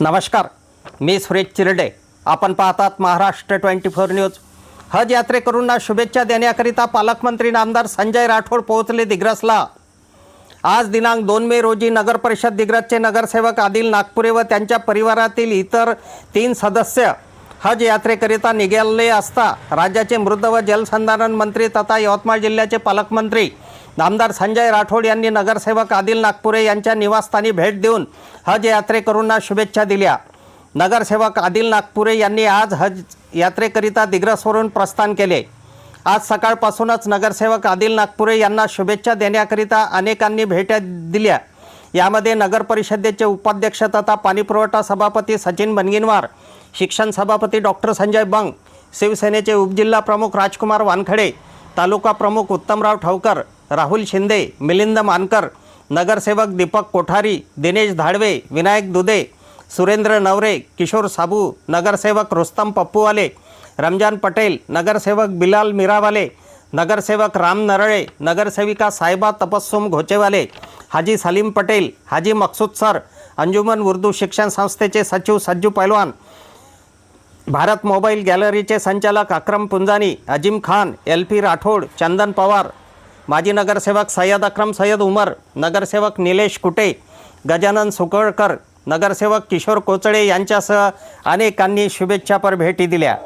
नमस्कार, मी सुरेश चिरडे. आपण पाहतात महाराष्ट्र 24 न्यूज. हज यात्रेकरूंना शुभेच्छा देण्याकरिता पालकमंत्री नामदार संजय राठोड पोहोचले दिग्रसला. आज दिनांक 2 मे रोजी नगर परिषद दिग्रसचे नगरसेवक आदिल नागपुरे व त्यांच्या परिवारातील इतर 3 सदस्य हज यात्रेकरिता निघाले असता राज्याचे मृद व जलसंधारण मंत्री तथा यवतमाळ जिल्ह्याचे पालकमंत्री नामदार संजय राठोड यांनी नगरसेवक आदिल नागपुरे यांच्या निवासस्थानी भेट देऊन हज यात्रेकरूंना शुभेच्छा दिल्या. नगरसेवक आदिल नागपुरे यांनी आज हज यात्रेकरिता दिग्रसवरून प्रस्थान केले. आज सकाळपासूनच नगरसेवक आदिल नागपुरे यांना शुभेच्छा देण्याकरिता अनेकांनी भेट्या दिल्या. यामध्ये नगर परिषदेचे उपाध्यक्ष तथा पाणीपुरवठा सभापती सचिन बनगिनवार, शिक्षण सभापती डॉक्टर संजय बंग, शिवसेनेचे उपजिल्हा प्रमुख राजकुमार वानखडे, तालुका प्रमुख उत्तमराव ठावकर, राहुल शिंदे, मिलिंद मानकर, नगरसेवक दीपक कोठारी, दिनेश धाडवे, विनायक दुदे, सुरेंद्र नवरे, किशोर साबू, नगरसेवक रुस्तम पप्पूवाले, रमजान पटेल, नगरसेवक बिलाल मीरावाले, नगरसेवक राम नरळे, नगरसेविका साहिबा तपस्सुम घोचेवाले, हाजी सलीम पटेल, हाजी मकसूद सर, अंजुमन उर्दू शिक्षण संस्थेचे सचिव सज्जू पैलवान, भारत मोबाईल गॅलरीचे संचालक अक्रम पुंजानी, अजीम खान, LP राठोड, चंदन पवार, माजी नगरसेवक सय्यद अक्रम सय्यद उमर, नगरसेवक निलेश कुटे, गजानन सुकळकर, नगरसेवक किशोर कोचळे यांच्यासह अनेकांनी शुभेच्छापर भेटी दिल्या.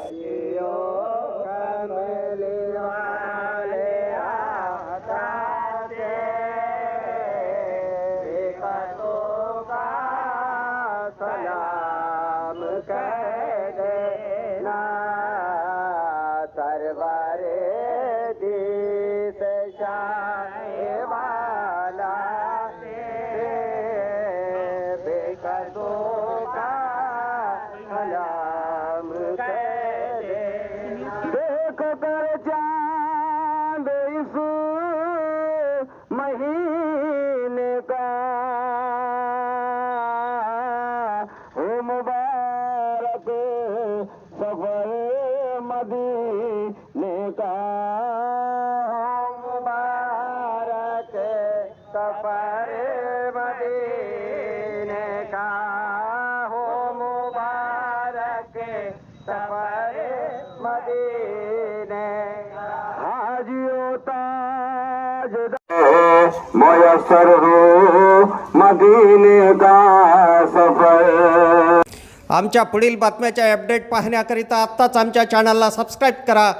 महीने का हो मुबारक सफर मदीने का, हो मुबारक सफर मदीने का, हो मुबारक सफर मदीने हाजियों ताज मयसर हो मदीने का सफर. आमच्या पुढील बातम्याच्या अपडेट पाहण्याकरिता आत्ताच आमच्या चॅनलला सबस्क्राईब करा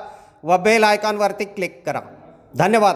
व बेल आयकॉनवरती क्लिक करा. धन्यवाद.